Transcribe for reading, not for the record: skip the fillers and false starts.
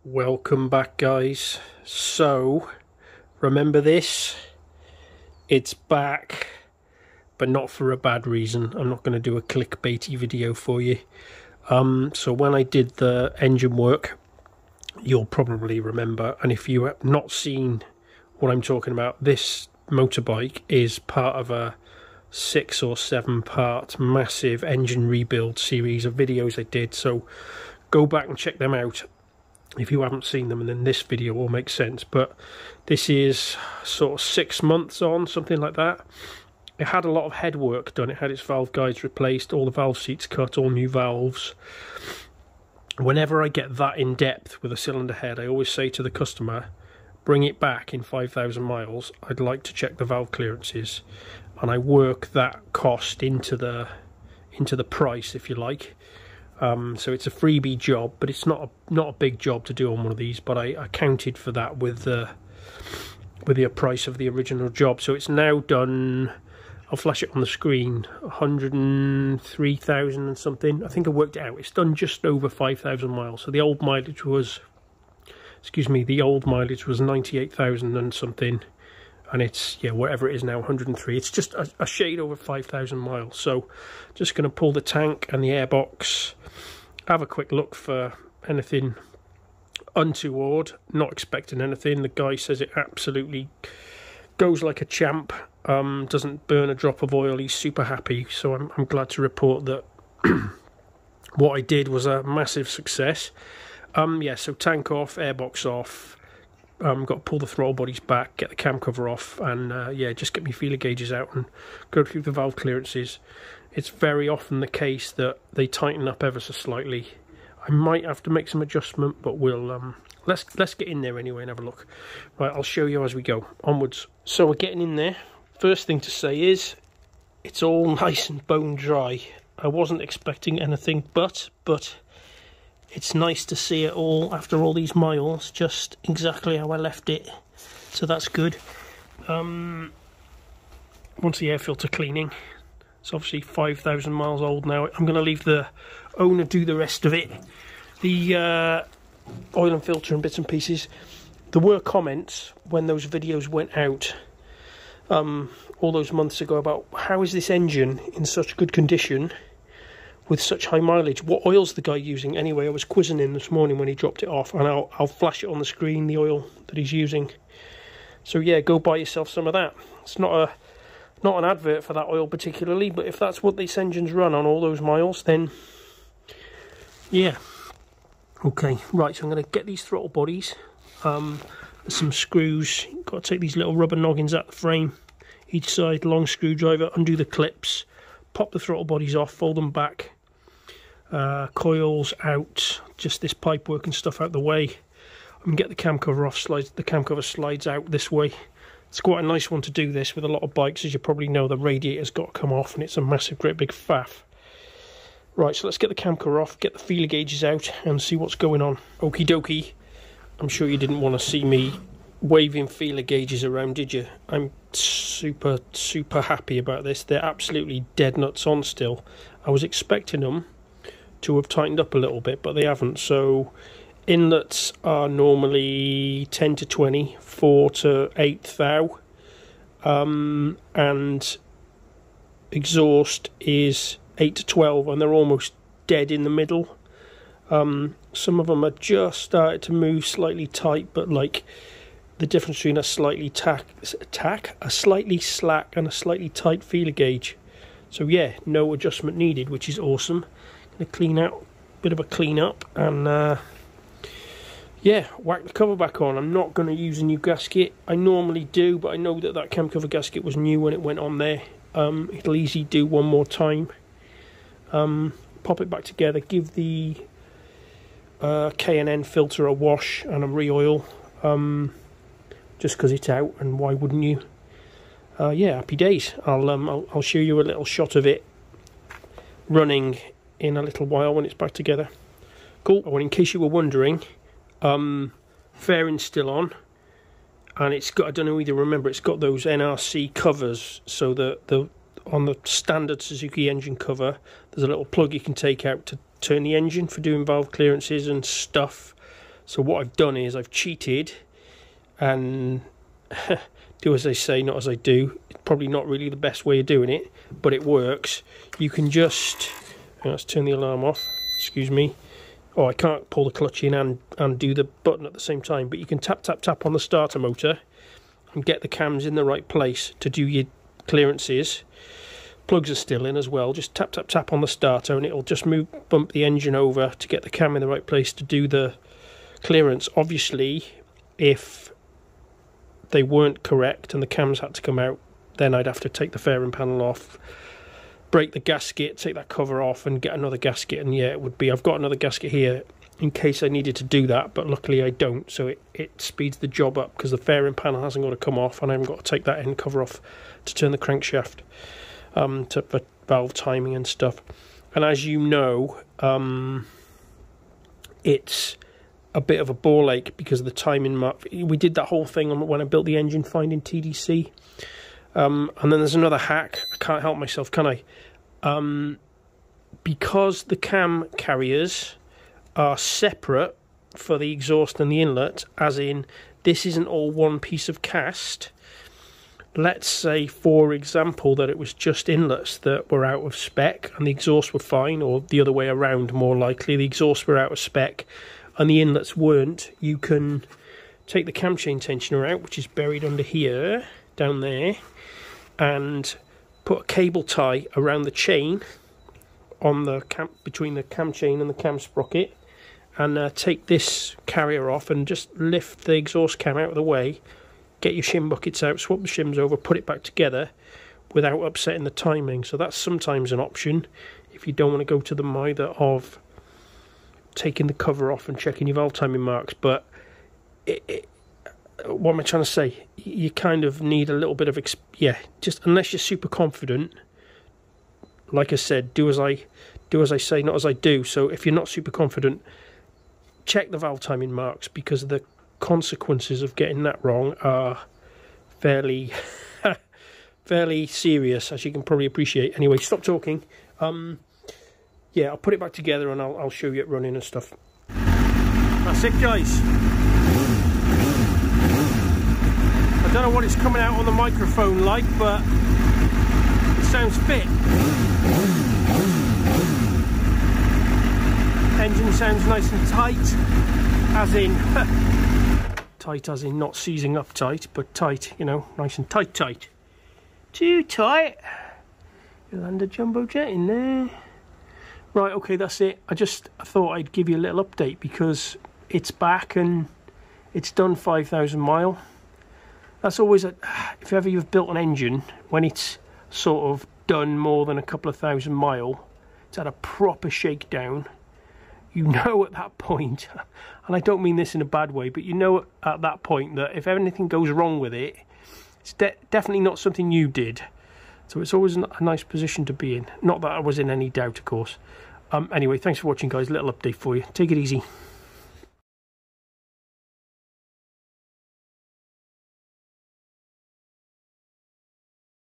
Welcome back, guys. So remember this, it's back, but not for a bad reason. I'm not going to do a clickbaity video for you. So when I did the engine work, you'll probably remember, and if you have not seen what I'm talking about, this motorbike is part of a 6 or 7 part massive engine rebuild series of videos I did, so go back and check them out if you haven't seen them, and then this video will make sense. But this is sort of 6 months on, something like that. It had a lot of head work done. It had its valve guides replaced, all the valve seats cut, all new valves. Whenever I get that in depth with a cylinder head, I always say to the customer, bring it back in 5,000 miles. I'd like to check the valve clearances, and I work that cost into the price, if you like. So it's a freebie job, but it's not a big job to do on one of these. But I accounted for that with the price of the original job. So it's now done. I'll flash it on the screen. 103,000 and something. I think I worked it out. It's done just over 5,000 miles. So the old mileage was, the old mileage was 98,000 and something. And it's, yeah, whatever it is now, 103. It's just a shade over 5,000 miles. So just going to pull the tank and the airbox, have a quick look for anything untoward, not expecting anything. The guy says it absolutely goes like a champ, doesn't burn a drop of oil. He's super happy. So I'm glad to report that what I did was a massive success. Yeah, so tank off, airbox off. Got to pull the throttle bodies back, get the cam cover off, and yeah, just get my feeler gauges out and go through the valve clearances. It's very often the case that they tighten up ever so slightly. I might have to make some adjustment, but we'll let's get in there anyway and have a look. Right, I'll show you as we go. Onwards. So we're getting in there. First thing to say is it's all nice and bone dry. I wasn't expecting anything, but it's nice to see it all after all these miles, just exactly how I left it. So that's good. Once the air filter cleaning, it's obviously 5,000 miles old now. I'm going to leave the owner do the rest of it. The oil and filter and bits and pieces. There were comments when those videos went out all those months ago about how is this engine in such good condition with such high mileage. What oil's the guy using? Anyway, I was quizzing him this morning when he dropped it off, and I'll flash it on the screen, the oil that he's using. So yeah, go buy yourself some of that. It's not an advert for that oil particularly, but if that's what these engines run on all those miles, then yeah. Okay, right, so I'm going to get these throttle bodies. There's some screws. Got to take these little rubber noggins out the frame, each side, long screwdriver, undo the clips, pop the throttle bodies off, fold them back, coils out, just this pipe work and stuff out the way, and get the cam cover off. The cam cover slides out this way. It's quite a nice one to do this with a lot of bikes. As you probably know, the radiator's got to come off, and it's a massive, great big faff. Right, so let's get the cam cover off, get the feeler gauges out, and see what's going on. Okie dokie. I'm sure you didn't want to see me waving feeler gauges around, did you? I'm super happy about this. They're absolutely dead nuts on still. I was expecting them to have tightened up a little bit, but they haven't. So inlets are normally 10 to 20, 4 to 8 thou, and exhaust is 8 to 12, and they're almost dead in the middle. Some of them are just started to move slightly tight, but like the difference between a slightly a slightly slack and a slightly tight feeler gauge. So yeah, no adjustment needed, which is awesome. Gonna clean out, bit of a clean up, and yeah, whack the cover back on. I'm not going to use a new gasket. I normally do, but I know that cam cover gasket was new when it went on there. It'll easily do one more time. Pop it back together, give the K&N filter a wash and a re-oil, just because it's out, and why wouldn't you? Yeah, happy days. I'll show you a little shot of it running in a little while when it's back together. Cool. Well, in case you were wondering, fairing's still on, and it's got, I don't know either, remember, it's got those NRC covers, so that on the standard Suzuki engine cover, there's a little plug you can take out to turn the engine for doing valve clearances and stuff. So what I've done is I've cheated and do as I say, not as I do. It's probably not really the best way of doing it, but it works. You can just, let's turn the alarm off, excuse me. Oh, I can't pull the clutch in and do the button at the same time, but you can tap, tap, tap on the starter motor and get the cams in the right place to do your clearances. Plugs are still in as well. Just tap, tap, tap on the starter and it'll just bump the engine over to get the cam in the right place to do the clearance. Obviously, if they weren't correct and the cams had to come out, then I'd have to take the fairing panel off, break the gasket, take that cover off and get another gasket. And yeah, it would be, I've got another gasket here in case I needed to do that, but luckily I don't, so it speeds the job up because the fairing panel hasn't got to come off and I haven't got to take that end cover off to turn the crankshaft for valve timing and stuff. And as you know, it's a bit of a ball ache because of the timing mark. We did that whole thing when I built the engine, finding TDC. And then there's another hack. I can't help myself, can I? Because the cam carriers are separate for the exhaust and the inlet, as in this isn't all one piece of cast. Let's say, for example, that it was just inlets that were out of spec and the exhausts were fine, or the other way around, more likely. The exhausts were out of spec and the inlets weren't. You can take the cam chain tensioner out, which is buried under here, down there, and put a cable tie around the chain on the between the cam chain and the cam sprocket, and take this carrier off and just lift the exhaust cam out of the way. Get your shim buckets out, swap the shims over, put it back together without upsetting the timing. So that's sometimes an option if you don't want to go to the mither of taking the cover off and checking your valve timing marks. But what am I trying to say? You kind of need a little bit of just unless you're super confident. Like I said, do as I say, not as I do. So if you're not super confident, check the valve timing marks, because the consequences of getting that wrong are fairly serious, as you can probably appreciate. Anyway, stop talking. Yeah, I'll put it back together and I'll show you it running and stuff. That's it, guys. I don't know what it's coming out on the microphone like, but it sounds fit. Engine sounds nice and tight, as in tight as in not seizing up tight, but tight, you know, nice and tight. Too tight. You'll land a jumbo jet in there. Right, okay, that's it. I thought I'd give you a little update because it's back and it's done 5,000 mile. That's always if ever you've built an engine, when it's sort of done more than a couple of thousand mile, it's had a proper shakedown. You know at that point, and I don't mean this in a bad way, but you know at that point that if anything goes wrong with it, it's definitely not something you did. So it's always a nice position to be in. Not that I was in any doubt, of course. Anyway, thanks for watching, guys. Little update for you. Take it easy.